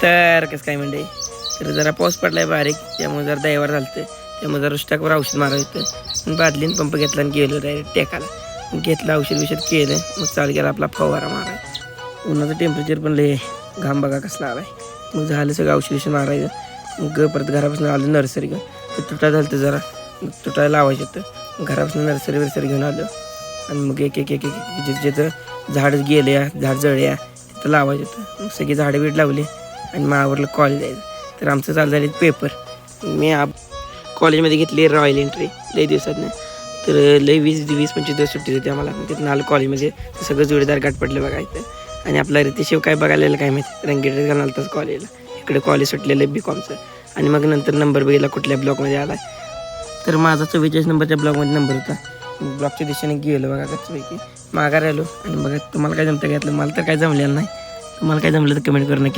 तर कसं काय म्हणजे तर जरा पाऊस पडलाय बारीक त्यामुळे जरा दैवार झालं त्यामुळे जरा रुष्टाकवर औषध मारायचं बादलीन पंप घेतला आणि गेलो डायरेक्ट टेकाला घेतलं औषध केलं मग चालू केला आपला फवारा मारायचा उन्हाचं टेम्परेचर पण लय घाम बघा कसला आलाय मग झालं सगळं औषध मारायचं मग परत घरापासून आलं नर्सरी घेऊन तर तुटा झालं जरा मग तुटायला लावायचं होतं घरापासून नर्सरी घेऊन आलं आणि मग एक एक एक एक जिथं झाड गेल्या झाड जळल्या तिथं लावायचं होतं मग सगळी झाडं बीड लावली आणि मग आवरलं कॉलेज जायचं तर आमचं चालू झाले पेपर मी कॉलेजमध्ये घेतली रॉयल एंट्री लई दिवसात तर लई 20-25 दिवस सुट्टी होती आम्हाला तिथून आलं कॉलेजमध्ये सगळं जोडीदार गाठ पडलं बघायचं आणि आपला रितेशिव काय बघायला काय माहिती रंगी ड्रेस घालून आलताच कॉलेजला इकडे कॉलेज सुटलेलं B.Com आणि मग नंतर नंबर बघितला कुठल्या ब्लॉकमध्ये आला तर माझा 44 नंबरच्या ब्लॉकमध्ये नंबर होता ब्लॉकच्या दिशेने गेलो बघा कच्चपैकी माघार आलो आणि बघा तुम्हाला काय जमतं घेतलं मला तर काय जमलेलं नाही तुम्हाला काय जमलं तर कमेंट करू नक्की